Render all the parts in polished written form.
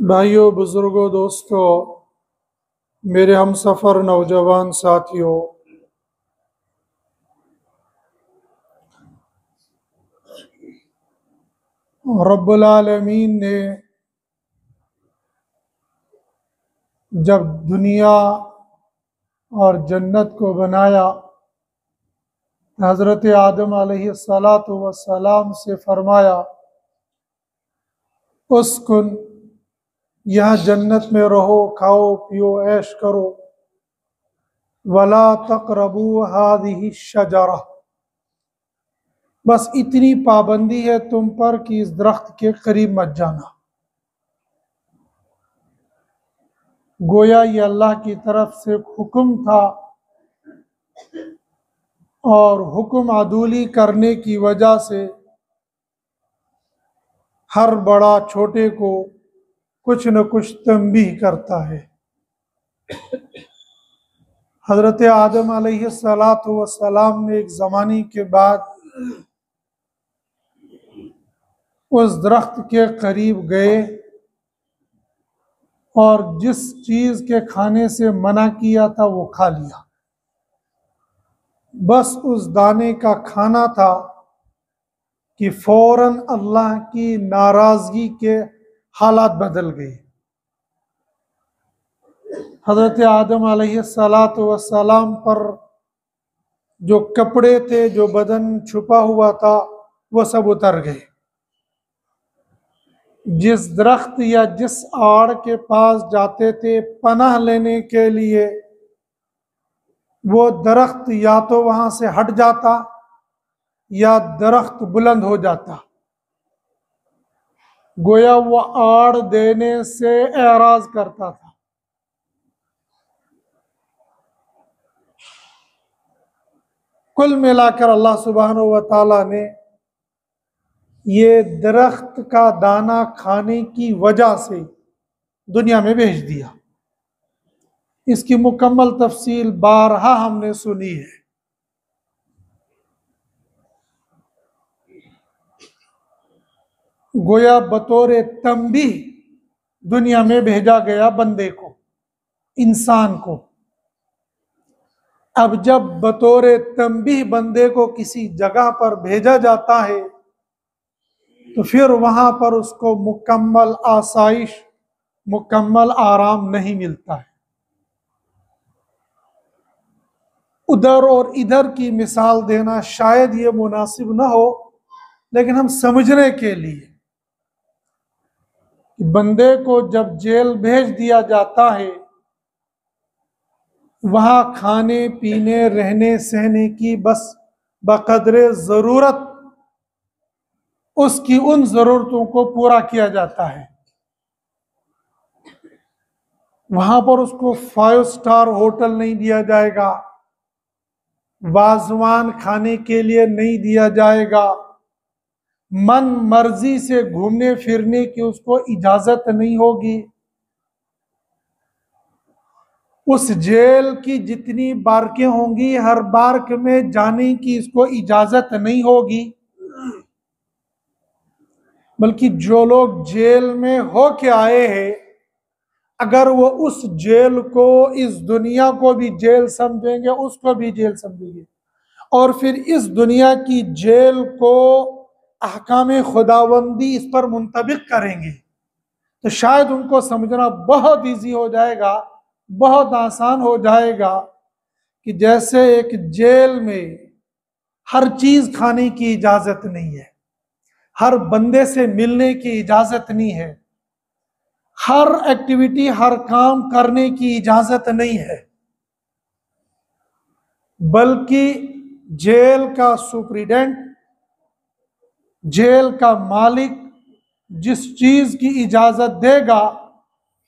भाइयों बुजुर्गों दोस्तों मेरे हम सफ़र नौजवान साथियों रब्बुल आलमीन ने जब दुनिया और जन्नत को बनाया हज़रत आदम अलैहिस्सलातु वस्सलाम से फरमाया उस्कुन यहाँ जन्नत में रहो खाओ पियो ऐश करो वला तक़रबू हादिही शजरा बस इतनी पाबंदी है तुम पर कि इस दरख्त के करीब मत जाना। गोया ये अल्लाह की तरफ से हुक्म था और हुक्म अदूली करने की वजह से हर बड़ा छोटे को कुछ न कुछ तंबीह करता है। हज़रत आदम अलैहिस्सलातु वस्सलाम ने एक ज़माने के बाद उस दरख्त के करीब गए और जिस चीज़ के खाने से मना किया था वो खा लिया। बस उस दाने का खाना था कि फौरन अल्लाह की नाराज़गी के हालात बदल गए। हज़रत आदम अलैहिस्सलातु वस्सलाम पर जो कपड़े थे जो बदन छुपा हुआ था वो सब उतर गए। जिस दरख्त या जिस आड़ के पास जाते थे पनाह लेने के लिए वो दरख्त या तो वहां से हट जाता या दरख्त बुलंद हो जाता। गोया वो आड़ देने से एराज करता था। कुल मिलाकर अल्लाह सुब्हानहू व तआला ने ये दरख्त का दाना खाने की वजह से दुनिया में भेज दिया। इसकी मुकम्मल तफसील बारहा हमने सुनी है। गोया बतौर तंबीह दुनिया में भेजा गया बंदे को, इंसान को। अब जब बतौर तंबीह बंदे को किसी जगह पर भेजा जाता है तो फिर वहां पर उसको मुकम्मल आसाइश मुकम्मल आराम नहीं मिलता है। उधर और इधर की मिसाल देना शायद ये मुनासिब ना हो, लेकिन हम समझने के लिए कि बंदे को जब जेल भेज दिया जाता है, वहां खाने पीने रहने सहने की बस बकदरे ज़रूरत उसकी उन ज़रूरतों को पूरा किया जाता है। वहां पर उसको 5 स्टार होटल नहीं दिया जाएगा, वाजवान खाने के लिए नहीं दिया जाएगा, मन मर्जी से घूमने फिरने की उसको इजाजत नहीं होगी। उस जेल की जितनी बारकें होंगी, हर बारक में जाने की इसको इजाजत नहीं होगी। बल्कि जो लोग जेल में होके आए हैं, अगर वो उस जेल को, इस दुनिया को भी जेल समझेंगे, उसको भी जेल समझेंगे, और फिर इस दुनिया की जेल को अहकाम खुदावंदी इस पर मुंतबिक करेंगे, तो शायद उनको समझना बहुत इजी हो जाएगा, बहुत आसान हो जाएगा कि जैसे एक जेल में हर चीज खाने की इजाजत नहीं है, हर बंदे से मिलने की इजाजत नहीं है, हर एक्टिविटी, हर काम करने की इजाजत नहीं है, बल्कि जेल का सुप्रीडेंट, जेल का मालिक जिस चीज की इजाजत देगा,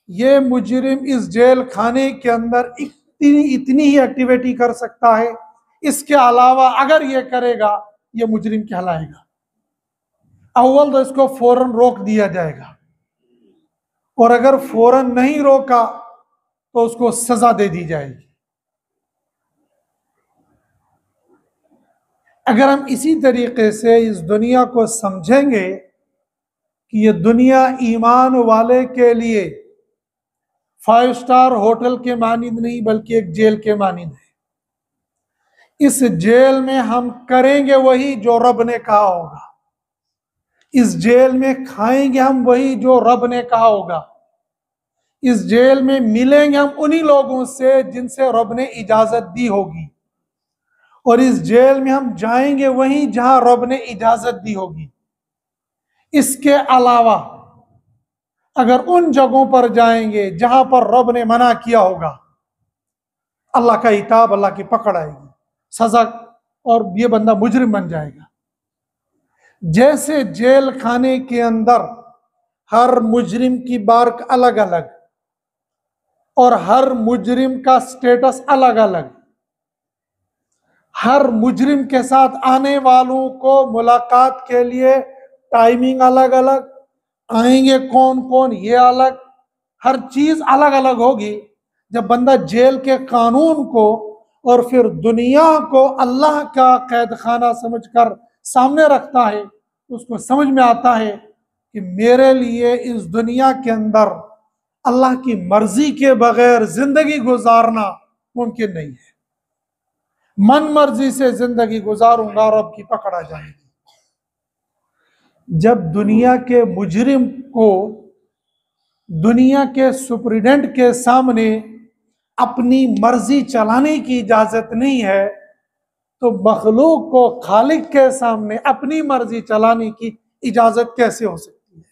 ये मुजरिम इस जेल खाने के अंदर इतनी इतनी ही एक्टिविटी कर सकता है, इसके अलावा अगर ये करेगा ये मुजरिम कहलाएगा। अव्वल तो इसको फौरन रोक दिया जाएगा, और अगर फौरन नहीं रोका तो उसको सजा दे दी जाएगी। अगर हम इसी तरीके से इस दुनिया को समझेंगे कि ये दुनिया ईमान वाले के लिए 5 स्टार होटल के मानिंद नहीं, बल्कि एक जेल के मानिंद है। इस जेल में हम करेंगे वही जो रब ने कहा होगा, इस जेल में खाएंगे हम वही जो रब ने कहा होगा, इस जेल में मिलेंगे हम उन्हीं लोगों से जिनसे रब ने इजाजत दी होगी, और इस जेल में हम जाएंगे वहीं जहां रब ने इजाजत दी होगी। इसके अलावा अगर उन जगहों पर जाएंगे जहां पर रब ने मना किया होगा, अल्लाह का इताब, अल्लाह की पकड़ आएगी, सजा, और ये बंदा मुजरिम बन जाएगा। जैसे जेल खाने के अंदर हर मुजरिम की बार्क अलग अलग और हर मुजरिम का स्टेटस अलग अलग, हर मुजरिम के साथ आने वालों को मुलाकात के लिए टाइमिंग अलग अलग, आएंगे कौन कौन ये अलग, हर चीज अलग अलग होगी। जब बंदा जेल के कानून को और फिर दुनिया को अल्लाह का कैद खाना समझकर सामने रखता है, उसको समझ में आता है कि मेरे लिए इस दुनिया के अंदर अल्लाह की मर्जी के बगैर जिंदगी गुजारना मुमकिन नहीं है। मन मर्जी से जिंदगी गुजारूंगा और रब की पकड़ आ जाएगी। जब दुनिया के मुजरिम को दुनिया के सुप्रीडेंट के सामने अपनी मर्जी चलाने की इजाजत नहीं है, तो मखलूक को खालिक के सामने अपनी मर्जी चलाने की इजाजत कैसे हो सकती है?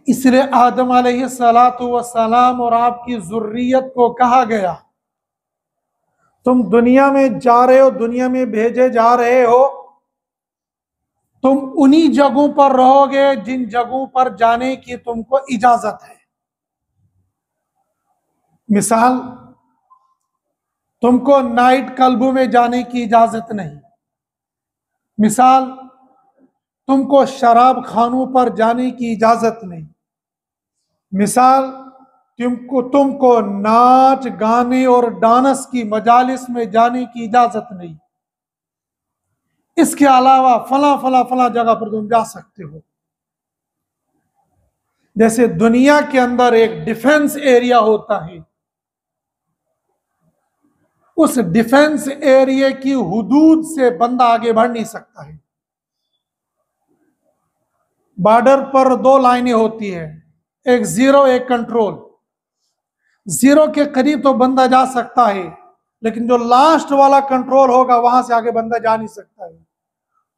इसलिए आदम अलैहिस्सलातु वस्सलाम और आपकी जुर्रियत को कहा गया, तुम दुनिया में जा रहे हो, दुनिया में भेजे जा रहे हो, तुम उन्हीं जगहों पर रहोगे जिन जगहों पर जाने की तुमको इजाजत है। मिसाल, तुमको नाइट क्लबों में जाने की इजाजत नहीं। मिसाल, तुमको शराब खानों पर जाने की इजाजत नहीं। मिसाल, तुमको नाच गाने और डांस की मजालिस में जाने की इजाजत नहीं। इसके अलावा फला फला फला जगह पर तुम जा सकते हो। जैसे दुनिया के अंदर एक डिफेंस एरिया होता है, उस डिफेंस एरिया की हुदूद से बंदा आगे बढ़ नहीं सकता है। बॉर्डर पर 2 लाइनें होती है, एक जीरो, एक कंट्रोल। जीरो के करीब तो बंदा जा सकता है, लेकिन जो लास्ट वाला कंट्रोल होगा वहां से आगे बंदा जा नहीं सकता है,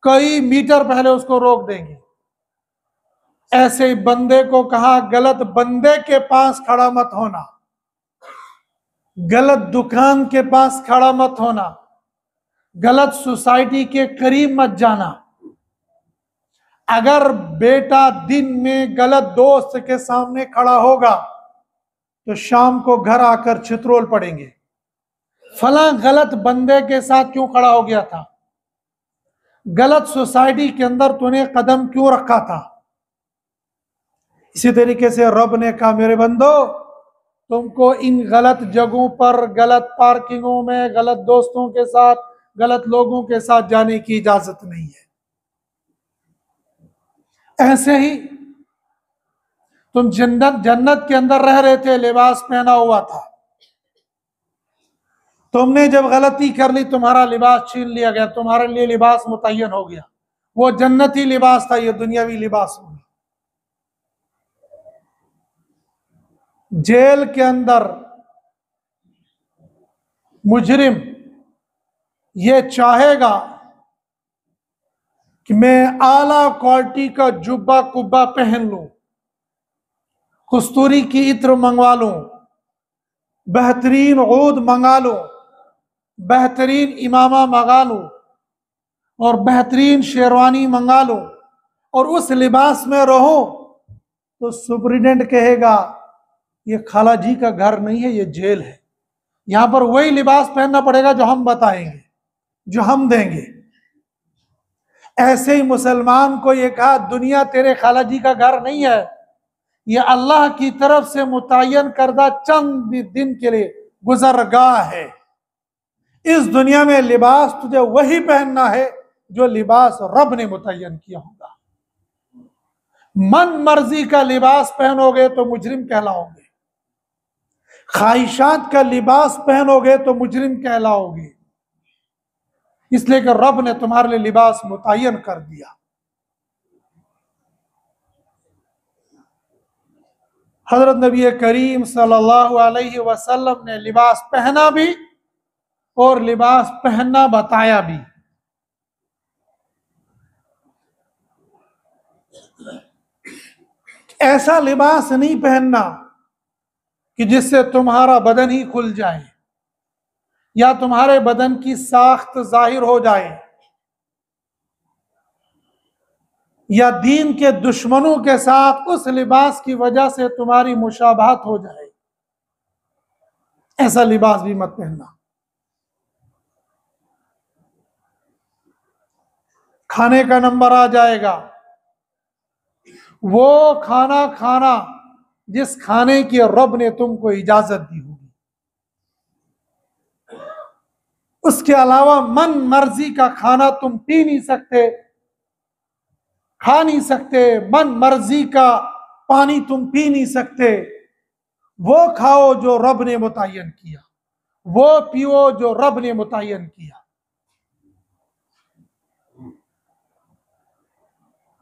कई मीटर पहले उसको रोक देंगे। ऐसे बंदे को कहा गलत बंदे के पास खड़ा मत होना, गलत दुकान के पास खड़ा मत होना, गलत सोसाइटी के करीब मत जाना। अगर बेटा दिन में गलत दोस्त के सामने खड़ा होगा तो शाम को घर आकर छित्रोल पड़ेंगे, फला गलत बंदे के साथ क्यों खड़ा हो गया था, गलत सोसाइटी के अंदर तूने कदम क्यों रखा था। इसी तरीके से रब ने कहा मेरे बंदो, तुमको इन गलत जगहों पर, गलत पार्किंगों में, गलत दोस्तों के साथ, गलत लोगों के साथ जाने की इजाजत नहीं है। ऐसे ही तुम जन्नत के अंदर रह रहे थे, लिबास पहना हुआ था, तुमने जब गलती कर ली तुम्हारा लिबास छीन लिया गया, तुम्हारे लिए लिबास मुतय्यन हो गया, वो जन्नती लिबास था, ये दुनियावी लिबास हो गया। जेल के अंदर मुजरिम ये चाहेगा कि मैं आला क्वालिटी का जुब्बा कुब्बा पहन लूं, कस्तूरी की इत्र मंगवा लूं, बेहतरीन ऊद मंगा लूं, बेहतरीन इमामा मंगा लूं और बेहतरीन शेरवानी मंगा लूं और उस लिबास में रहो, तो सुपरिटेंडेंट कहेगा ये खाला जी का घर नहीं है, ये जेल है, यहां पर वही लिबास पहनना पड़ेगा जो हम बताएंगे, जो हम देंगे। ऐसे ही मुसलमान को ये कहा दुनिया तेरे खाला जी का घर नहीं है, ये अल्लाह की तरफ से मुतय्यन करदा चंद दिन के लिए गुजरगाह है। इस दुनिया में लिबास तुझे वही पहनना है जो लिबास रब ने मुतय्यन किया होगा। मन मर्जी का लिबास पहनोगे तो मुजरिम कहलाओगे, ख्वाहिशात का लिबास पहनोगे तो मुजरिम कहलाओगे, इसलिए कि रब ने तुम्हारे लिए लिबास मुतय्यन कर दिया। हजरत नबी करीम सल्लल्लाहु अलैहि वसल्लम ने लिबास पहना भी और लिबास पहनना बताया भी। ऐसा लिबास नहीं पहनना कि जिससे तुम्हारा बदन ही खुल जाए या तुम्हारे बदन की साख्त जाहिर हो जाए या दीन के दुश्मनों के साथ उस लिबास की वजह से तुम्हारी मुशाबहत हो जाए। ऐसा लिबास भी मत पहनना। खाने का नंबर आ जाएगा, वो खाना खाना जिस खाने की रब ने तुमको इजाजत दी होगी, उसके अलावा मन मर्जी का खाना तुम पी नहीं सकते, खा नहीं सकते, मन मर्जी का पानी तुम पी नहीं सकते। वो खाओ जो रब ने मुतय्यन किया, वो पियो जो रब ने मुतय्यन किया।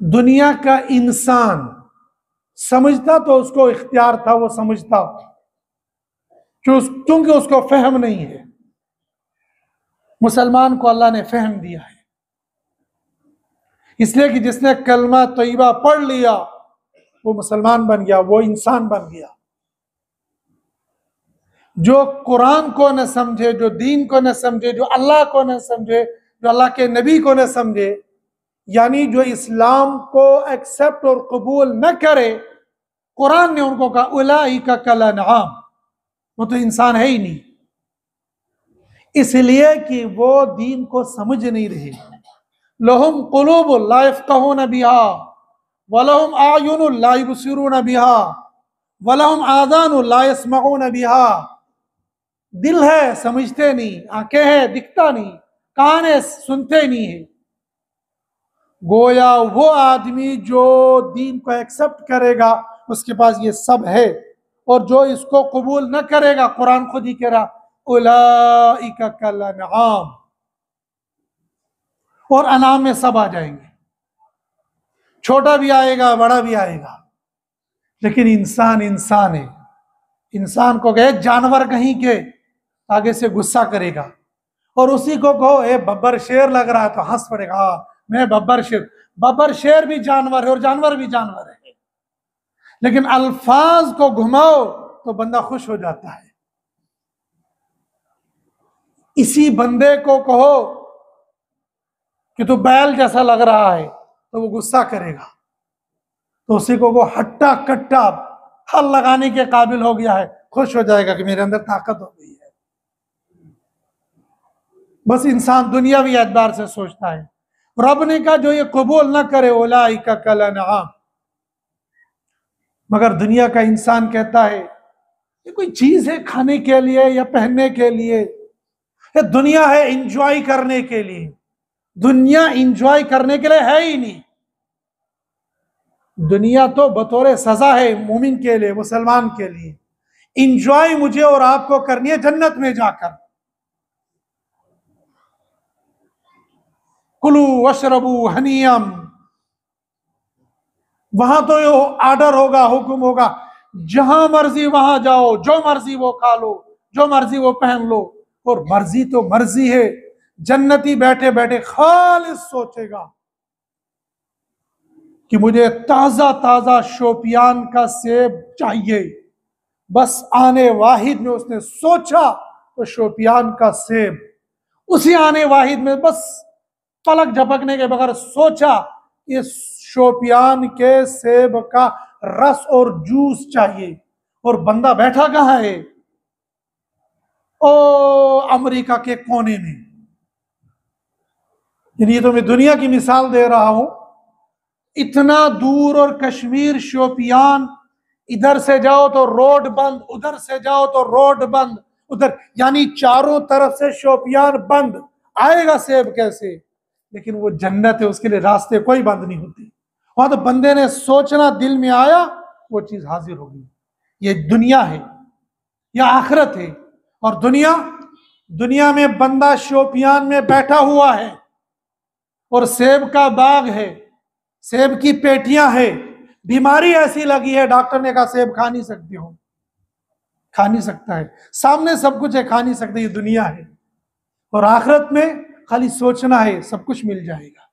दुनिया का इंसान समझता तो उसको इख्तियार था, वो समझता क्योंकि उसको फहम नहीं है। मुसलमान को अल्लाह ने फहम दिया है, इसलिए कि जिसने कलमा तय्यबा पढ़ लिया वो मुसलमान बन गया, वो इंसान बन गया। जो कुरान को न समझे, जो दीन को न समझे, जो अल्लाह को न समझे, जो अल्लाह के नबी को न समझे, यानी जो इस्लाम को एक्सेप्ट और कबूल न करे, कुरान ने उनको कहा उलाइका कल अनआम, वो तो इंसान है ही नहीं, इसलिए कि वो दीन को समझ नहीं रहे। लहुम कुलूब ला यफ्क़हून बिहा वलहुम आयुन ला युबसिरून बिहा वलहुम आज़ान ला यस्मऊन बिहा। दिल है समझते नहीं, आंखें हैं दिखता नहीं, कान है सुनते नहीं है। गोया वो आदमी जो दीन को एक्सेप्ट करेगा उसके पास ये सब है, और जो इसको कबूल न करेगा, कुरान खुद ही कह रहा उलाइका कल अनआम, और अनाम में सब आ जाएंगे, छोटा भी आएगा बड़ा भी आएगा। लेकिन इंसान इंसान है। इंसान को गए जानवर कहीं के आगे से गुस्सा करेगा, और उसी को कहो ए बब्बर शेर लग रहा है तो हंस पड़ेगा, हाँ मैं बब्बर शेर। बब्बर शेर भी जानवर है और जानवर भी जानवर है। लेकिन अल्फाज को घुमाओ तो बंदा खुश हो जाता है। इसी बंदे को कहो कि तू बैल जैसा लग रहा है तो वो गुस्सा करेगा, तो उसी को वो हट्टा कट्टा हल लगाने के काबिल हो गया है, खुश हो जाएगा कि मेरे अंदर ताकत हो गई है। बस इंसान दुनियावी एतबार से सोचता है। रब ने कहा जो ये कबूल न करे उलाइका कल अनआम, मगर दुनिया का इंसान कहता है ये कोई चीज है खाने के लिए या पहनने के लिए, ये दुनिया है इंजॉय करने के लिए। दुनिया इंजॉय करने के लिए है ही नहीं। दुनिया तो बतौर सजा है मोमिन के लिए, मुसलमान के लिए। इंजॉय मुझे और आपको करनी है जन्नत में जाकर। कुलू वशरबू हनियम, वहां तो ये आर्डर होगा, हुक्म होगा, जहां मर्जी वहां जाओ, जो मर्जी वो खा लो, जो मर्जी वो पहन लो। और मर्जी तो मर्जी है। जन्नती बैठे बैठे खालिस सोचेगा कि मुझे ताजा ताजा शोपियान का सेब चाहिए। बस आने वाहिद में उसने सोचा तो शोपियान का सेब, उसी आने वाहिद में बस पलक झपकने के बगैर सोचा ये शोपियान के सेब का रस और जूस चाहिए। और बंदा बैठा कहां है? ओ अमेरिका के कोने में। ये तो मैं दुनिया की मिसाल दे रहा हूं। इतना दूर, और कश्मीर शोपियान, इधर से जाओ तो रोड बंद, उधर से जाओ तो रोड बंद, उधर यानी चारों तरफ से शोपियान बंद। आएगा सेब कैसे? लेकिन वो जन्नत है, उसके लिए रास्ते कोई बंद नहीं होती। वहां तो बंदे ने सोचना दिल में आया, वो चीज हाजिर होगी। ये दुनिया है या आखिरत है? और दुनिया में बंदा शोपियान में बैठा हुआ है और सेब का बाग है, सेब की पेटियां है। बीमारी ऐसी लगी है, डॉक्टर ने कहा सेब खा नहीं सकते हो, खा नहीं सकता है। सामने सब कुछ है, खा नहीं सकते। ये दुनिया है। और आखिरत में खाली सोचना है, सब कुछ मिल जाएगा।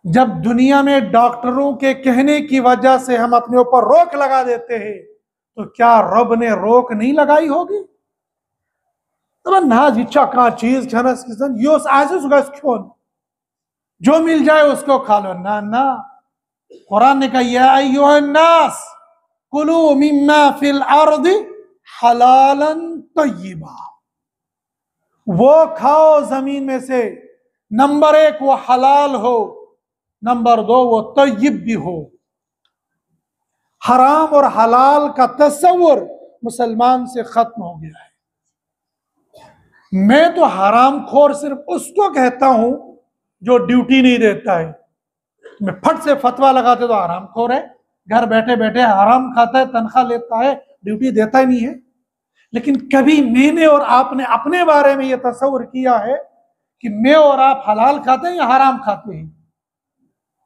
जब दुनिया में डॉक्टरों के कहने की वजह से हम अपने ऊपर रोक लगा देते हैं, तो क्या रब ने रोक नहीं लगाई होगी? ना इच्छा का चीज जो मिल जाए उसको खा लो। ना ना, कुरान ने कहा या अय्युहन्नास कुलू मिम्मा फिल अर्दि हलालन तय्यिबा, वो खाओ जमीन में से, नंबर 1 वो हलाल हो, नंबर 2 वो तय्यब भी हो। हराम और हलाल का तस्वुर मुसलमान से खत्म हो गया है। मैं तो हराम खोर सिर्फ उसको कहता हूं जो ड्यूटी नहीं देता है। मैं फट से फतवा लगाते तो हराम खोर है, घर बैठे बैठे हराम खाता है, तनख्वाह लेता है, ड्यूटी देता ही नहीं है। लेकिन कभी मैंने और आपने अपने बारे में यह तस्वुर किया है कि मैं और आप हलाल खाते हैं या हराम खाते हैं?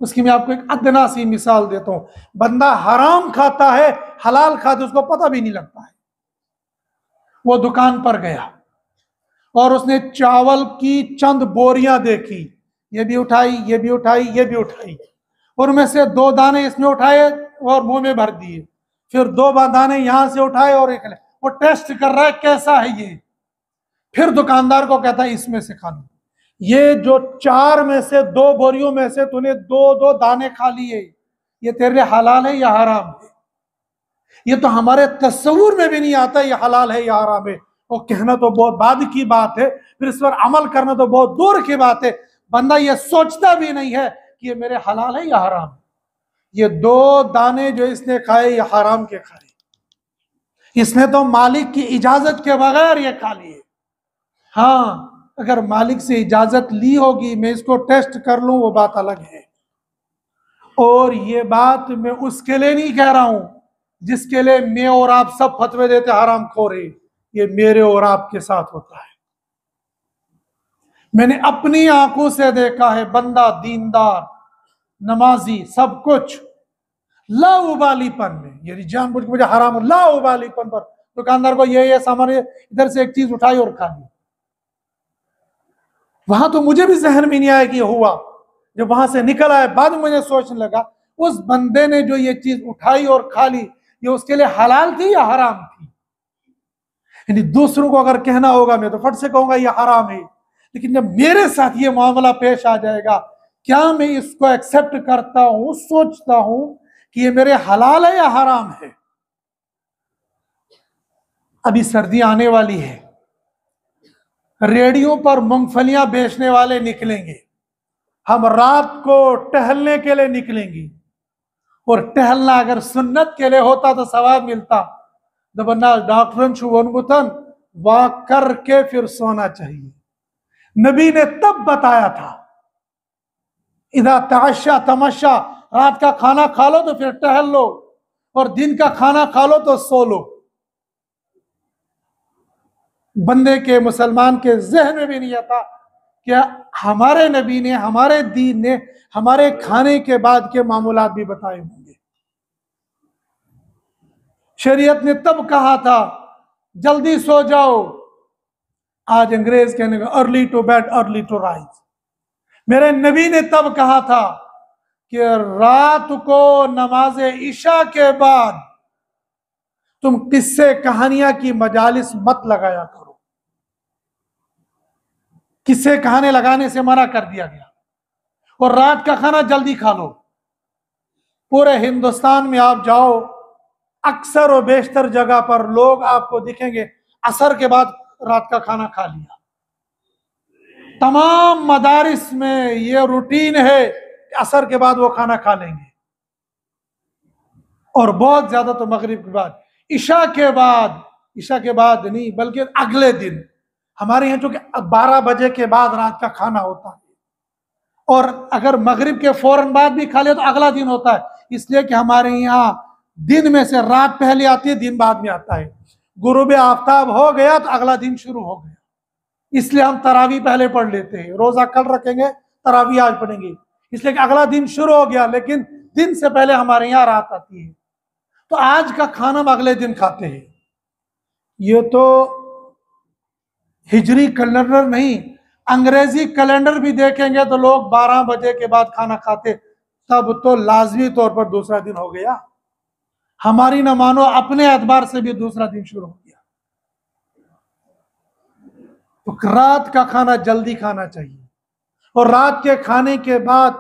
उसकी मैं आपको एक अदना सी मिसाल देता हूं। बंदा हराम खाता है, हलाल खाते उसको पता भी नहीं लगता है। वो दुकान पर गया और उसने चावल की चंद बोरियां देखी, ये भी उठाई, ये भी उठाई, ये भी उठाई, और उनमें से 2 दाने इसमें उठाए और मुंह में भर दिए। फिर 2 दाने यहां से उठाए और एक, वो टेस्ट कर रहा है कैसा है ये। फिर दुकानदार को कहता है इसमें से खा लो। ये जो 4 में से 2 बोरियों में से तूने 2 दाने खा लिए, ये तेरे लिए हलाल है या हराम है? ये तो हमारे तस्वुर में भी नहीं आता ये हलाल है या हराम है। वो कहना तो बहुत बाद की बात है, फिर इस पर अमल करना तो बहुत दूर की बात है। बंदा ये सोचता भी नहीं है कि ये मेरे हलाल है या हराम है। ये 2 दाने जो इसने खाए ये हराम के खाए, इसने तो मालिक की इजाजत के बगैर ये खा लिए। हाँ, अगर मालिक से इजाजत ली होगी मैं इसको टेस्ट कर लूं, वो बात अलग है। और ये बात मैं उसके लिए नहीं कह रहा हूं जिसके लिए मैं और आप सब फतवे देते हराम खोरे। ये मेरे और आपके साथ होता है। मैंने अपनी आंखों से देखा है, बंदा दीनदार, नमाजी, सब कुछ, लाउबालीपन में, यानी जानबूझ के मुझे हराम, लाउबालीपन पर दुकानदार को ये सामान, इधर से एक चीज उठाई और खा ली। वहां तो मुझे भी जहन में नहीं आया कि हुआ, जब वहां से निकल आया बाद में मुझे सोचने लगा उस बंदे ने जो ये चीज उठाई और खा ली, ये उसके लिए हलाल थी या हराम थी। यानी दूसरों को अगर कहना होगा मैं तो फट से कहूंगा ये हराम है, लेकिन जब मेरे साथ ये मामला पेश आ जाएगा, क्या मैं इसको एक्सेप्ट करता हूं, सोचता हूं कि ये मेरे हलाल है या हराम है। अभी सर्दी आने वाली है, रेडियो पर मूंगफलियां बेचने वाले निकलेंगे, हम रात को टहलने के लिए निकलेंगे, और टहलना अगर सुन्नत के लिए होता तो सवाब मिलता, दबन्ना डॉक्टर शुभन वॉक करके फिर सोना चाहिए। नबी ने तब बताया था इदा ताशा तमाशा, रात का खाना खा लो तो फिर टहल लो, और दिन का खाना खा लो तो सो लो। बंदे के, मुसलमान के जहन में भी नहीं आता कि हमारे नबी ने, हमारे दीन ने हमारे खाने के बाद के मामूलात भी बताए होंगे। शरीयत ने तब कहा था जल्दी सो जाओ, आज अंग्रेज कहने का early to bed early to rise. मेरे नबी ने तब कहा था कि रात को नमाज इशा के बाद तुम किस्से कहानियां की मजालिस मत लगाया करो। किस्से कहानी लगाने से मना कर दिया गया, और रात का खाना जल्दी खा लो। पूरे हिंदुस्तान में आप जाओ, अक्सर और बेशतर जगह पर लोग आपको दिखेंगे असर के बाद रात का खाना खा लिया। तमाम मदारिस में ये रूटीन है कि असर के बाद वो खाना खा लेंगे, और बहुत ज्यादा तो मगरिब के बाद, इशा के बाद नहीं बल्कि अगले दिन। हमारे यहाँ चूंकि 12 बजे के बाद रात का खाना होता है, और अगर मगरिब के फौरन बाद भी खा लिया तो अगला दिन होता है, इसलिए कि हमारे यहाँ दिन में से रात पहले आती है, दिन बाद में आता है। गुरूब आफ्ताब हो गया तो अगला दिन शुरू हो गया, इसलिए हम तरावी पहले पढ़ लेते हैं। रोजा कल रखेंगे, तरावी आज पढ़ेंगे, इसलिए कि अगला दिन शुरू हो गया, लेकिन दिन से पहले हमारे यहाँ रात आती है, तो आज का खाना हम अगले दिन खाते हैं। ये तो हिजरी कैलेंडर नहीं, अंग्रेजी कैलेंडर भी देखेंगे तो लोग 12 बजे के बाद खाना खाते, तब तो लाजमी तौर पर दूसरा दिन हो गया। हमारी न मानो अपने एतबार से भी दूसरा दिन शुरू हो गया। तो रात का खाना जल्दी खाना चाहिए, और रात के खाने के बाद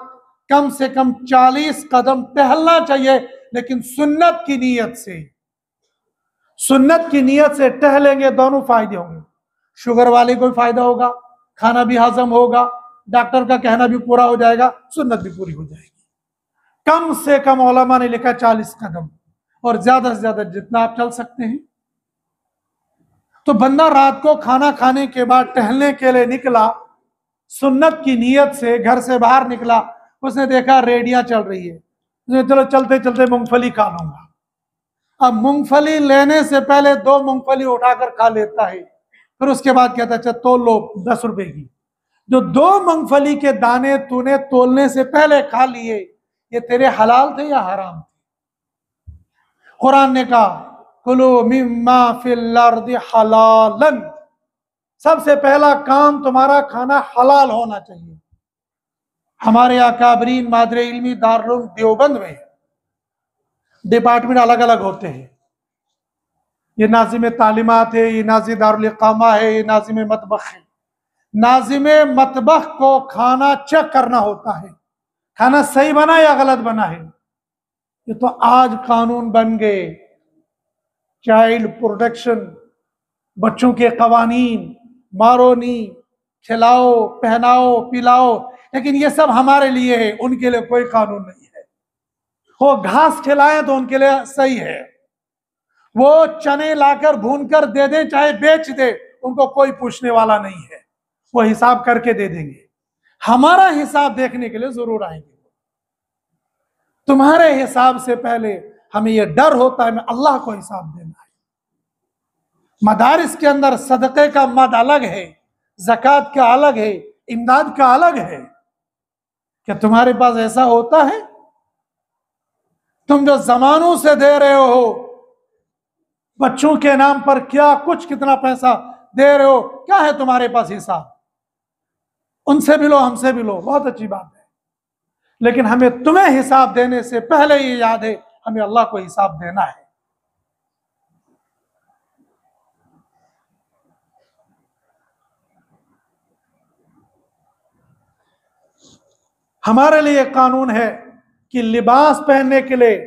कम से कम 40 कदम टहलना चाहिए, लेकिन सुन्नत की नीयत से। सुन्नत की नीयत से टहलेंगे दोनों फायदे होंगे। शुगर वाले को भी फायदा होगा, खाना भी हजम होगा, डॉक्टर का कहना भी पूरा हो जाएगा, सुन्नत भी पूरी हो जाएगी। कम से कम उलमा ने लिखा 40 कदम, और ज्यादा से ज्यादा जितना आप चल सकते हैं। तो बंदा रात को खाना खाने के बाद टहलने के लिए निकला, सुन्नत की नीयत से घर से बाहर निकला, उसने देखा रेडियां चल रही है, उसने चलो चलते चलते मूंगफली खा लूंगा। अब मूंगफली लेने से पहले 2 मूंगफली उठाकर खा लेता है, फिर उसके बाद कहता अच्छा तोल लो 10 रुपए की। जो 2 मूंगफली के दाने तूने तोलने से पहले खा लिए, ये तेरे हलाल थे या हराम थे। कुरान ने कहा कुलू मिम्मा फिल अर्दि हलालन, सबसे पहला काम तुम्हारा खाना हलाल होना चाहिए। हमारे अकाबरीन मादरे इल्मी दारुल देवबंद में डिपार्टमेंट अलग अलग होते हैं। ये नाजिम तालीमात है, ये नाजिम दारुल इकामा है, ये नाजिम मतबख है। नाजिम मतबख को खाना चेक करना होता है, खाना सही बना या गलत बना है। ये तो आज कानून बन गए, चाइल्ड प्रोटेक्शन, बच्चों के कवानीन, मारो नहीं, खिलाओ पहनाओ पिलाओ, लेकिन ये सब हमारे लिए है, उनके लिए कोई कानून नहीं है। वो घास खिलाएं तो उनके लिए सही है, वो चने लाकर भून कर दे दें चाहे बेच दे, उनको कोई पूछने वाला नहीं है, वो हिसाब करके दे देंगे। हमारा हिसाब देखने के लिए जरूर आएंगे। तुम्हारे हिसाब से पहले हमें यह डर होता है, मैं अल्लाह को हिसाब देना है। मदारिस के अंदर सदक़े का मद अलग है, ज़कात का अलग है, इमदाद का अलग है। क्या तुम्हारे पास ऐसा होता है? तुम जो जमानों से दे रहे हो, बच्चों के नाम पर क्या कुछ कितना पैसा दे रहे हो, क्या है तुम्हारे पास हिसाब? उनसे भी लो, हमसे भी लो, बहुत अच्छी बात है, लेकिन हमें तुम्हें हिसाब देने से पहले ये याद है हमें अल्लाह को हिसाब देना है। हमारे लिए कानून है कि लिबास पहनने के लिए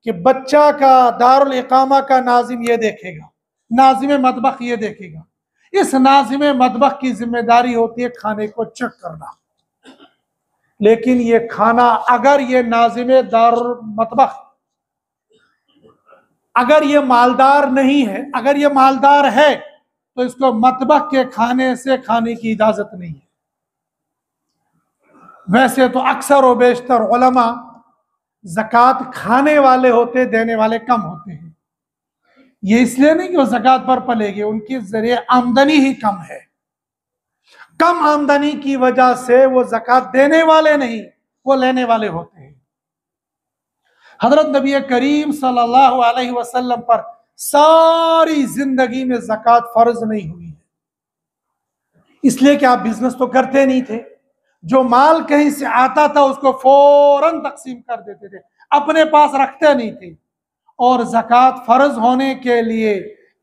कि बच्चा का दारुल इकामा का नाजिम ये देखेगा, नाजिम मतबख ये देखेगा। इस नाजिम मतबख की जिम्मेदारी होती है खाने को चेक करना, लेकिन ये खाना अगर ये नाजिम दारुल मतबख अगर ये मालदार नहीं है, अगर ये मालदार है तो इसको मतबख के खाने से खाने की इजाजत नहीं है। वैसे तो अक्सर व बेशतर उलमा ज़कात खाने वाले होते, देने वाले कम होते हैं। ये इसलिए नहीं कि वो ज़कात पर पलेगी, उनकी जरिए आमदनी ही कम है। कम आमदनी की वजह से वो ज़कात देने वाले नहीं, वो लेने वाले होते हैं। हजरत नबी करीम सल्लल्लाहु अलैहि वसल्लम पर सारी जिंदगी में ज़कात फर्ज नहीं हुई है, इसलिए कि आप बिजनेस तो करते नहीं थे। जो माल कहीं से आता था उसको फौरन तकसीम कर देते थे, अपने पास रखते नहीं थे। और ज़कात फर्ज होने के लिए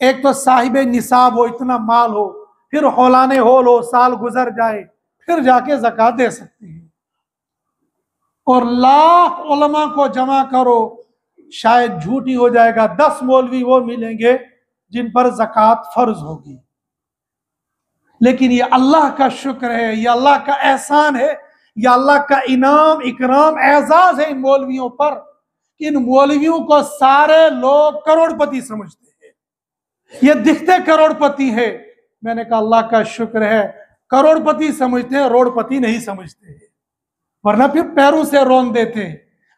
एक तो साहिब निसाब हो, इतना माल हो, फिर हौलाने होल हो, साल गुजर जाए, फिर जाके ज़कात दे सकते हैं। और लाख उलमा को जमा करो, शायद झूठी हो जाएगा, 10 मौलवी वो मिलेंगे जिन पर ज़कात फर्ज होगी। लेकिन ये अल्लाह का शुक्र है, ये अल्लाह का एहसान है, ये अल्लाह का इनाम इकराम एजाज है इन मौलवियों पर। इन मौलवियों को सारे लोग करोड़पति समझते हैं, ये दिखते करोड़पति है। मैंने कहा अल्लाह का शुक्र है, करोड़पति समझते हैं, रोड़पति नहीं समझते हैं, वरना फिर पैरों से रोन देते।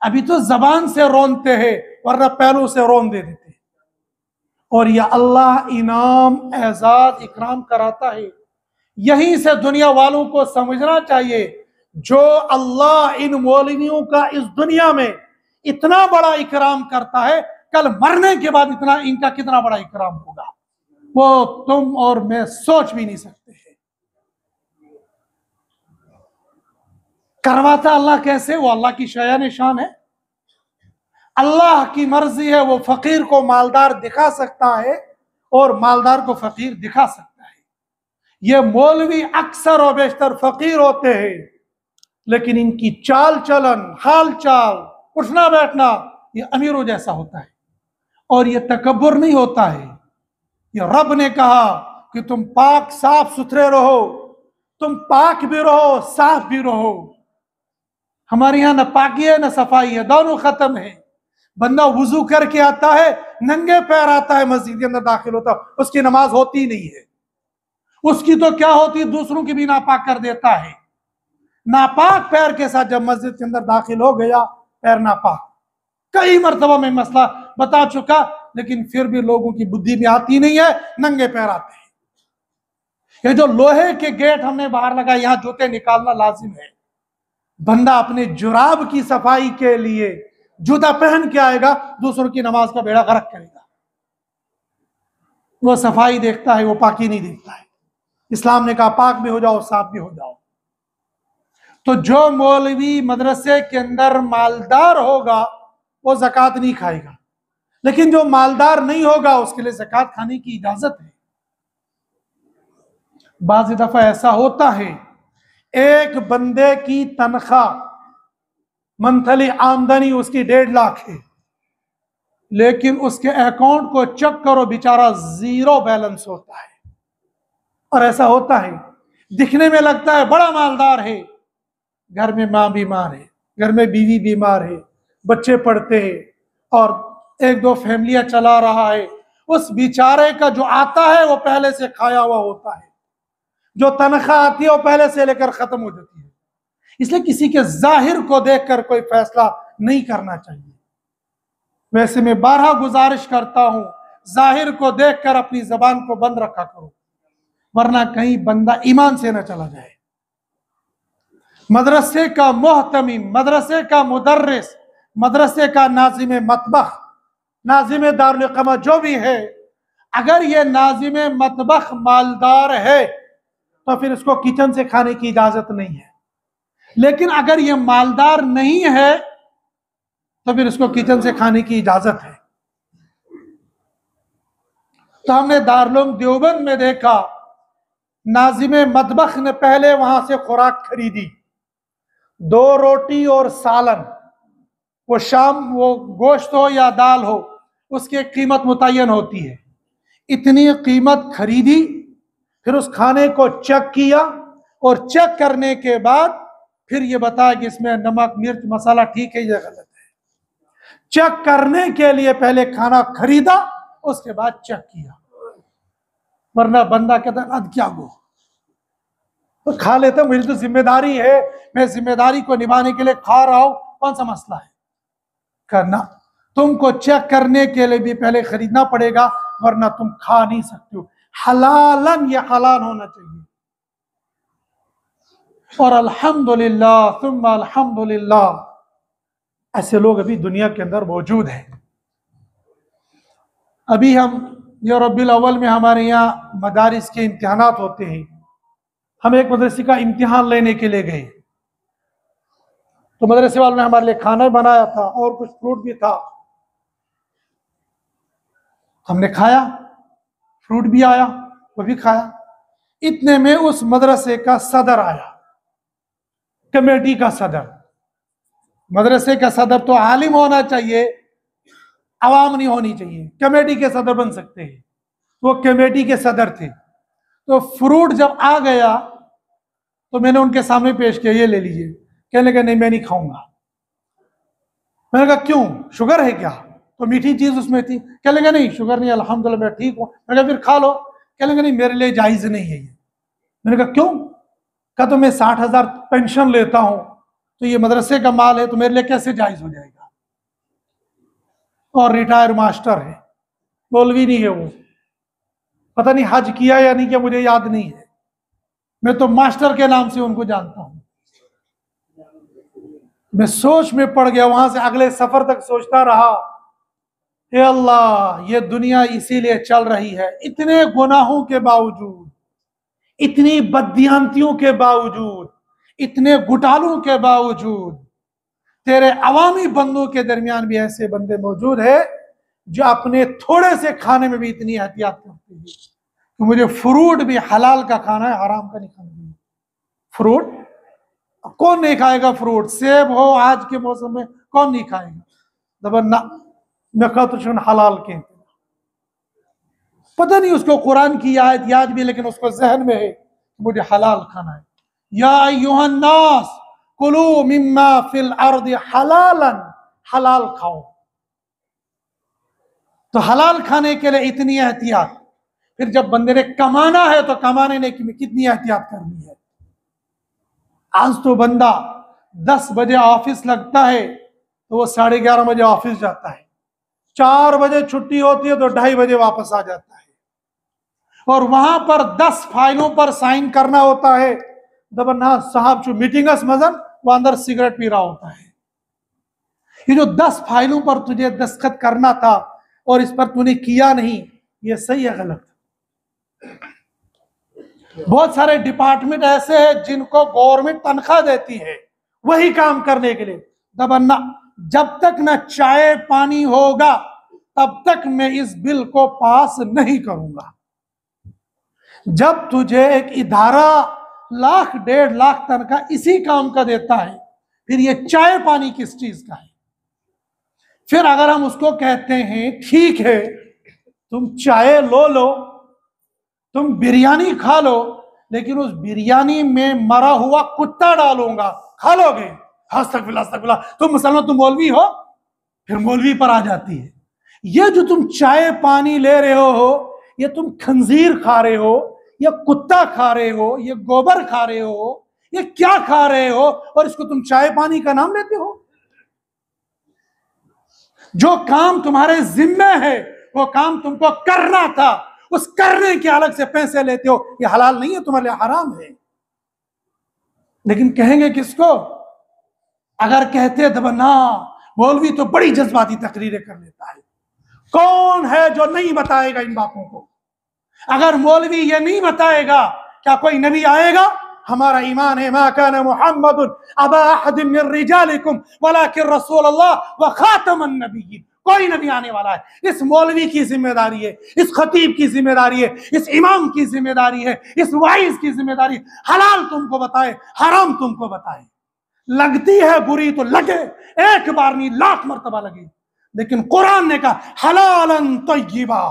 अभी तो जबान से रोनते हैं, वरना पैरों से रोन दे देते। और यह अल्लाह इनाम एजाज इकराम कराता है। यहीं से दुनिया वालों को समझना चाहिए, जो अल्लाह इन मौलवियों का इस दुनिया में इतना बड़ा इकराम करता है, कल मरने के बाद इतना इनका कितना बड़ा इकराम होगा, वो तुम और मैं सोच भी नहीं सकते हैं। करवाता अल्लाह कैसे? वो अल्लाह की शान शान है, अल्लाह की मर्जी है। वो फकीर को मालदार दिखा सकता है और मालदार को फकीर दिखा सकता है। ये मौलवी अक्सर और बेशतर फकीर होते हैं, लेकिन इनकी चाल चलन, हाल चाल, उठना बैठना ये अमीरों जैसा होता है। और ये तकब्बुर नहीं होता है। ये रब ने कहा कि तुम पाक साफ सुथरे रहो, तुम पाक भी रहो, साफ भी रहो। हमारे यहाँ न पाकी है न सफाई है, दोनों खत्म है। बंदा वुजू करके आता है, नंगे पैर आता है, मस्जिद के अंदर दाखिल होता, उसकी नमाज होती नहीं है। उसकी तो क्या होती, दूसरों की भी नापाक कर देता है। नापाक पैर के साथ जब मस्जिद के अंदर दाखिल हो गया, पैर नापाक। कई मरतबा में मसला बता चुका, लेकिन फिर भी लोगों की बुद्धि में आती नहीं है, नंगे पैर आते हैं। ये जो लोहे के गेट हमने बाहर लगा, यहां जूते निकालना लाजिम है। बंदा अपने जुराब की सफाई के लिए जूता पहन के आएगा, दूसरों की नमाज का बेड़ा गर्क करेगा। वो सफाई देखता है, वो पाकी नहीं देखता है। इस्लाम ने कहा पाक भी हो जाओ, साफ भी हो जाओ। तो जो मौलवी मदरसे के अंदर मालदार होगा वो ज़कात नहीं खाएगा, लेकिन जो मालदार नहीं होगा उसके लिए ज़कात खाने की इजाजत है। बाज़ दफा ऐसा होता है, एक बंदे की तनख्वाह मंथली आमदनी उसकी 1.5 लाख है, लेकिन उसके अकाउंट को चेक करो, बेचारा 0 बैलेंस होता है। और ऐसा होता है, दिखने में लगता है बड़ा मालदार है, घर में माँ बीमार है, घर में बीवी बीमार है, बच्चे पढ़ते हैं और 1-2 फैमिलियां चला रहा है। उस बेचारे का जो आता है वो पहले से खाया हुआ होता है, जो तनख्वाह आती है वो पहले से लेकर खत्म हो जाती है। इसलिए किसी के जाहिर को देखकर कोई फैसला नहीं करना चाहिए। वैसे मैं 12 गुजारिश करता हूं, जाहिर को देखकर अपनी जबान को बंद रखा करो, वरना कहीं बंदा ईमान से न चला जाए। मदरसे का मोहतमीम, मदरसे का मुदर्रिस मदरसे का नाजिम मतबख, नाजिम दारुल इक़ामत जो भी है, अगर ये नाजिम मतबख मालदार है तो फिर इसको किचन से खाने की इजाजत नहीं है। लेकिन अगर ये मालदार नहीं है तो फिर इसको किचन से खाने की इजाजत है। तो हमने दारुल देवबंद में देखा, नाजिम मतबख ने पहले वहां से खुराक खरीदी, 2 रोटी और सालन, वो शाम वो गोश्त हो या दाल हो उसकी कीमत मुतय्यन होती है। इतनी कीमत खरीदी, फिर उस खाने को चेक किया और चेक करने के बाद फिर ये बताया कि इसमें नमक मिर्च मसाला ठीक है या गलत है। चेक करने के लिए पहले खाना खरीदा, उसके बाद चेक किया, वरना बंदा कहता अब क्या गो तो खा लेते, मेरी तो जिम्मेदारी है, मैं जिम्मेदारी को निभाने के लिए खा रहा हूं, कौन सा मसला है। करना तुमको चेक करने के लिए भी पहले खरीदना पड़ेगा, वरना तुम खा नहीं सकते हो। हलालन, ये हलाल होना चाहिए। और अल्हम्दुलिल्लाह सुम्मा अल्हम्दुलिल्लाह ऐसे लोग अभी दुनिया के अंदर मौजूद हैं। अभी हम ये रब्बिल अव्वल में हमारे यहाँ मदारिस के इम्तिहानात होते हैं। हम एक मदरसे का इम्तिहान लेने के लिए गए, तो मदरसे वालों ने हमारे लिए खाना बनाया था और कुछ फ्रूट भी था। हमने खाया, फ्रूट भी आया, वो भी खाया। इतने में उस मदरसे का सदर आया, कमेटी का सदर। मदरसे का सदर तो आलिम होना चाहिए, आवाम नहीं होनी चाहिए। कमेटी के सदर बन सकते हैं, वो कमेटी के सदर थे। तो फ्रूट जब आ गया तो मैंने उनके सामने पेश किया, ये ले लीजिए। कहने लगे नहीं मैं नहीं खाऊंगा। मैंने कहा क्यों, शुगर है क्या? तो मीठी चीज उसमें थी। कहने लगे नहीं शुगर नहीं, अल्हम्दुलिल्लाह मैं ठीक हूँ। मैंने कहा फिर खा लो। कहने लगे नहीं मेरे लिए जायज नहीं है ये। मैंने कहा क्यों? कहा तो मैं 60,000 पेंशन लेता हूं, तो ये मदरसे का माल है, तो मेरे लिए कैसे जायज हो जाएगा? और रिटायर मास्टर है, मौलवी नहीं है वो, पता नहीं हज किया या नहीं किया मुझे याद नहीं है, मैं तो मास्टर के नाम से उनको जानता हूं। मैं सोच में पड़ गया, वहां से अगले सफर तक सोचता रहा, हे अल्लाह ये दुनिया इसीलिए चल रही है, इतने गुनाहों के बावजूद, इतनी बददियांतियों के बावजूद, इतने घोटालों के बावजूद, तेरे अवामी बंदों के दरमियान भी ऐसे बंदे मौजूद है जो अपने थोड़े से खाने में भी इतनी एहतियात करते हैं कि मुझे फ्रूट भी हलाल का खाना है, हराम का नहीं खाना। फ्रूट कौन नहीं खाएगा? फ्रूट सेब हो आज के मौसम में कौन नहीं खाएगा? दबन्ना मैं कहता हलाल के, पता नहीं उसको कुरान की आयत याद भी, लेकिन उसको जहन में है मुझे हलाल खाना है। या अय्युहन्नास कुलू मिम्मा फिल अर्दि हलालन, हलाल खाओ। तो हलाल खाने के लिए इतनी एहतियात। फिर जब बंदे ने कमाना है तो कमाने में कितनी एहतियात करनी है। आज तो बंदा 10 बजे ऑफिस लगता है तो वो 11:30 बजे ऑफिस जाता है, 4 बजे छुट्टी होती है तो 2:30 बजे वापस आ जाता है, और वहां पर 10 फाइलों पर साइन करना होता है। दबन्ना साहब जो मीटिंग मजन वो अंदर सिगरेट पी रहा होता है। ये जो 10 फाइलों पर तुझे दस्तखत करना था और इस पर तूने किया नहीं, ये सही है गलत? बहुत सारे डिपार्टमेंट ऐसे हैं जिनको गवर्नमेंट तनख्वाह देती है वही काम करने के लिए। दबन्ना जब तक न चाय पानी होगा तब तक मैं इस बिल को पास नहीं करूंगा। जब तुझे एक इदारा लाख 1.5 लाख तनख्वाह इसी काम का देता है, फिर ये चाय पानी किस चीज का है? फिर अगर हम उसको कहते हैं ठीक है तुम चाय लो, तुम बिरयानी खा लो, लेकिन उस बिरयानी में मरा हुआ कुत्ता डालूंगा, खा लोगे? हस्तकबिल्ला, तुम मुसलमान, तुम मौलवी हो? फिर मौलवी पर आ जाती है। ये जो तुम चाय पानी ले रहे हो, ये तुम खंजीर खा रहे हो, ये कुत्ता खा रहे हो, ये गोबर खा रहे हो, ये क्या खा रहे हो, और इसको तुम चाय पानी का नाम लेते हो? जो काम तुम्हारे जिम्मे है वो काम तुमको करना था, उस करने के अलग से पैसे लेते हो, ये हलाल नहीं है, तुम्हारे लिए हराम है। लेकिन कहेंगे किसको? अगर कहते दबना मौलवी तो बड़ी जज्बाती तकरीरें कर लेता है। कौन है जो नहीं बताएगा इन बातों को? अगर मौलवी ये नहीं बताएगा, क्या कोई नबी आएगा? हमारा ईमान है, मा कान मुहम्मदुन अबा अहदिन मिन रिजालिकुम वलाकिन रसूलुल्लाह व खातमुन नबिय्यीन। कोई नबी आने वाला है। इस मौलवी की जिम्मेदारी है, इस खतीब की जिम्मेदारी है, इस इमाम की जिम्मेदारी है, इस वाइज की जिम्मेदारी है, हलाल तुमको बताए, हराम तुमको बताए। लगती है बुरी तो लगे, एक बार नहीं लाख मर्तबा लगे, लेकिन कुरान ने कहा हलालन तय्यिबा।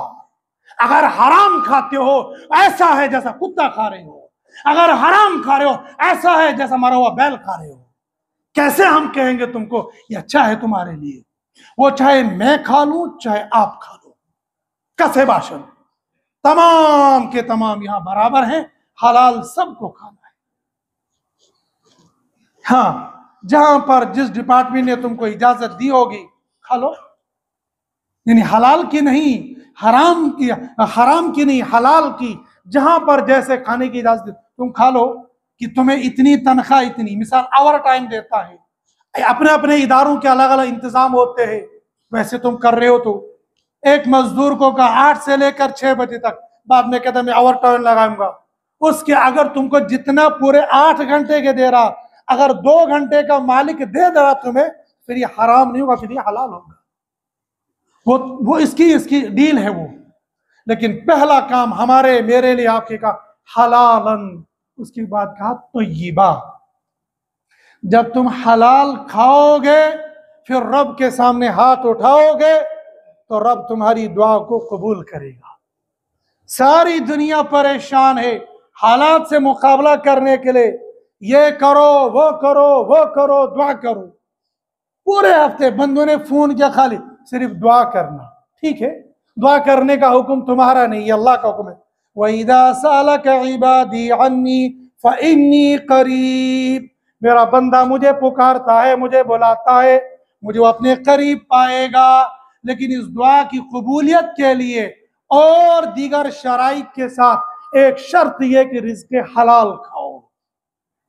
अगर हराम खाते हो ऐसा है जैसा कुत्ता खा रहे हो, अगर हराम खा रहे हो ऐसा है जैसा मरा हुआ बैल खा रहे हो। कैसे हम कहेंगे तुमको ये अच्छा है तुम्हारे लिए? वो चाहे मैं खा लूं चाहे आप खा लो, कसे भाषण तमाम के तमाम यहां बराबर हैं, हलाल सबको खाना है। हाँ, जहां पर जिस डिपार्टमेंट ने तुमको इजाजत दी होगी खा लो, यानी हलाल की नहीं हराम की, हराम की नहीं हलाल की। जहां पर जैसे खाने की इजाजत तुम खा लो, कि तुम्हें इतनी तनख्वाह, इतनी मिसाल ओवर टाइम देता है, अपने अपने इदारों के अलग अलग इंतजाम होते हैं, वैसे तुम कर रहे हो तो एक मजदूर को का 8 से लेकर 6 बजे तक, बाद में कहता मैं ओवर टाइम लगाऊंगा। उसके अगर तुमको जितना पूरे 8 घंटे के दे रहा, अगर 2 घंटे का मालिक दे रहा तुम्हें, फिर ये हराम नहीं होगा, फिर ये हलाल होगा। वो इसकी डील है वो। लेकिन पहला काम हमारे मेरे लिए आपके का हलालन, उसके बाद कहा तय्यिबा। जब तुम हलाल खाओगे फिर रब के सामने हाथ उठाओगे तो रब तुम्हारी दुआ को कबूल करेगा। सारी दुनिया परेशान है हालात से मुकाबला करने के लिए, ये करो वो करो वो करो दुआ करो। पूरे हफ्ते बंदों ने फोन किया खाली सिर्फ दुआ करना। ठीक है, दुआ करने का हुक्म तुम्हारा नहीं, अल्लाह का हुक्म है। वइदा सालक इबादी अन्नी फइन्नी करीब, मेरा बंदा मुझे पुकारता है, मुझे बुलाता है, मुझे वो अपने करीब पाएगा। लेकिन इस दुआ की कबूलियत के लिए और दीगर शराइत के साथ एक शर्त यह कि रिज़्क़ हलाल खाओ,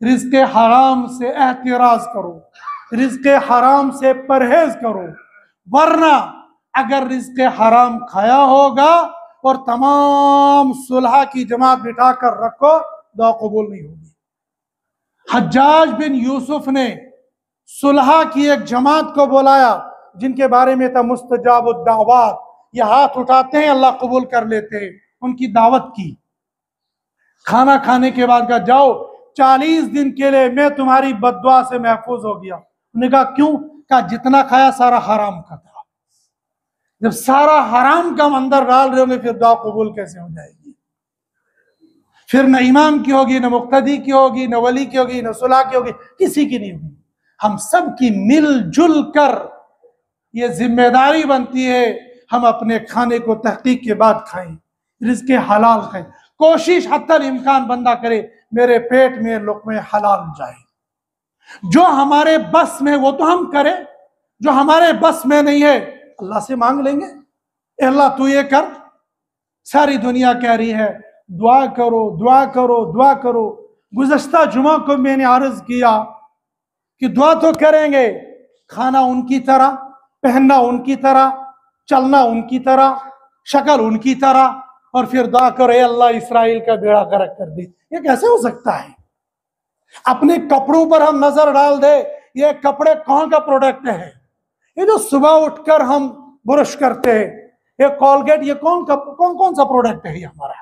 रिज़्क़ हराम से एहतिराज करो, रिज़्क़ हराम से परहेज करो। वरना अगर रिज़्क़ हराम खाया होगा और तमाम सुलह की जमात बिठाकर रखो, दुआ कबूल नहीं होगी। हज्जाज बिन यूसुफ ने सुलह की एक जमात को बुलाया जिनके बारे में था मुस्तजाबुद दावत, ये हाथ उठाते हैं अल्लाह कबूल कर लेते हैं। उनकी दावत की, खाना खाने के बाद कहा जाओ 40 दिन के लिए मैं तुम्हारी बद्दुआ से महफूज हो गया। उन्होंने कहा क्यों? कहा जितना खाया सारा हराम का था। जब सारा हराम का अंदर डाल रहे होंगे फिर दुआ कबूल कैसे हो जाएगी? फिर न इमाम की होगी, न मुक्तदी की होगी, न वली की होगी, न सुलह की होगी, किसी की नहीं होगी। हम सब की मिलजुल कर ये जिम्मेदारी बनती है हम अपने खाने को तहकीक के बाद खाएं, रिज़्क़ हलाल खाएं। कोशिश हत्तल इम्कान बंदा करे मेरे पेट में लुक़मे हलाल जाए। जो हमारे बस में वो तो हम करें, जो हमारे बस में नहीं है अल्लाह से मांग लेंगे, अल्लाह तू ये कर। सारी दुनिया कह रही है दुआ करो दुआ करो दुआ करो। गुज़श्ता जुमा को मैंने अर्ज किया कि दुआ तो करेंगे, खाना उनकी तरह, पहनना उनकी तरह, चलना उनकी तरह, शक्ल उनकी तरह, और फिर दुआ करो अल्लाह इस्राइल का बेड़ा गर्क कर दे। ये कैसे हो सकता है? अपने कपड़ों पर हम नजर डाल दे, ये कपड़े कौन का प्रोडक्ट है? ये जो सुबह उठकर हम ब्रश करते हैं, ये कोलगेट, ये कौन सा प्रोडक्ट है? ये हमारा।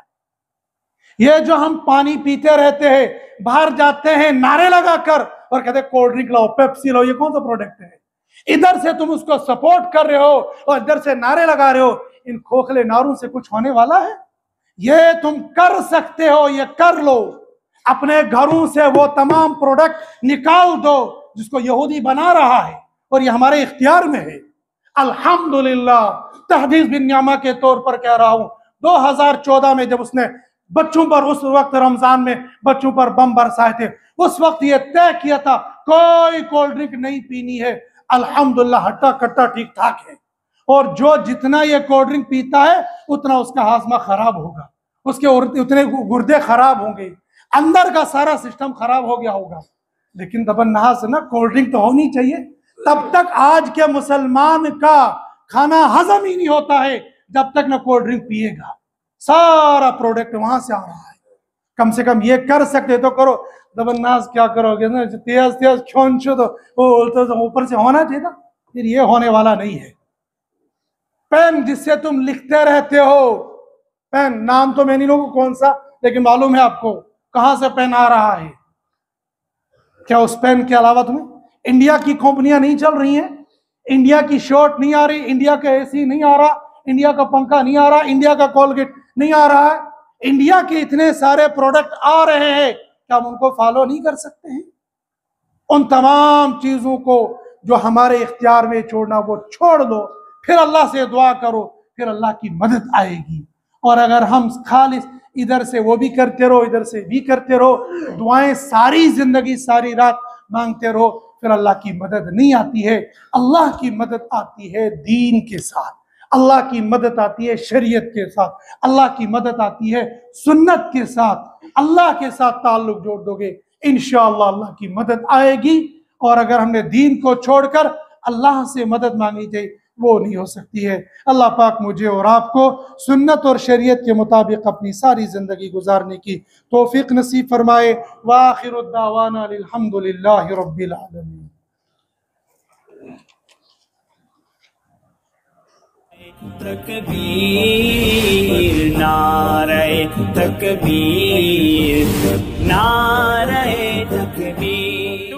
ये जो हम पानी पीते रहते हैं, बाहर जाते हैं नारे लगाकर और कहते कोल्ड ड्रिंक लाओ, पेप्सी लाओ, ये कौन सा प्रोडक्ट है? इधर से तुम उसको सपोर्ट कर रहे हो और इधर से नारे लगा रहे हो। इन खोखले नारों से कुछ होने वाला है? ये तुम कर सकते हो, ये कर लो। अपने घरों से वो तमाम प्रोडक्ट निकाल दो जिसको यहूदी बना रहा है और ये हमारे इख्तियार में है। अल्हम्दुलिल्लाह, तहदीस बिन न्यामा के तौर पर कह रहा हूं, 2014 में जब उसने बच्चों पर, उस वक्त रमजान में बच्चों पर बम बरसाए थे, उस वक्त ये तय किया था कोई कोल्ड ड्रिंक नहीं पीनी है। अल्हम्दुलिल्लाह हट्टा कट्टा ठीक ठाक है, और जो जितना ये कोल्ड ड्रिंक पीता है उतना उसका हाजमा खराब होगा, उसके उतने गुर्दे खराब होंगे, अंदर का सारा सिस्टम खराब हो गया होगा। लेकिन दबन नहा से ना कोल्ड ड्रिंक तो होनी चाहिए, तब तक आज के मुसलमान का खाना हजम ही नहीं होता है जब तक न कोल्ड ड्रिंक पिएगा। सारा प्रोडक्ट वहां से आ रहा है। कम से कम ये कर सकते तो करो। दबन्नास क्या करोगे ना, तेज तेज खोंचो तो ऊपर से होना चाहिए था, फिर ये होने वाला नहीं है। पेन जिससे तुम लिखते रहते हो, पेन नाम तो मैं नहीं लूंगा कौन सा, लेकिन मालूम है आपको कहां से पेन आ रहा है। क्या उस पेन के अलावा तुम्हें इंडिया की कंपनियां नहीं चल रही हैं? इंडिया की शर्ट नहीं आ रही, इंडिया का एसी नहीं आ रहा, इंडिया का पंखा नहीं आ रहा, इंडिया का कोलगेट नहीं आ रहा है। इंडिया के इतने सारे प्रोडक्ट आ रहे हैं, क्या हम उनको फॉलो नहीं कर सकते हैं? उन तमाम चीजों को जो हमारे इख्तियार में छोड़ना वो छोड़ दो, फिर अल्लाह से दुआ करो, फिर अल्लाह की मदद आएगी। और अगर हम खालिस इधर से वो भी करते रहो, इधर से भी करते रहो, दुआएं सारी जिंदगी सारी रात मांगते रहो, फिर अल्लाह की मदद नहीं आती है। अल्लाह की मदद आती है दीन के साथ, अल्लाह की मदद आती है शरीयत के साथ, अल्लाह की मदद आती है सुन्नत के साथ। अल्लाह के साथ ताल्लुक जोड़ दोगे, इंशाअल्लाह अल्लाह की मदद आएगी। और अगर हमने दीन को छोड़कर अल्लाह से मदद मांगी जाए, वो नहीं हो सकती है। अल्लाह पाक मुझे और आपको सुन्नत और शरीयत के मुताबिक अपनी सारी जिंदगी गुजारने की तौफीक नसीब फरमाए। व आखिरु दावाना अल्हम्दुलिल्लाहि रब्बिल आलमीन। तकबीर नारे तकबीर, नारे तकबीर।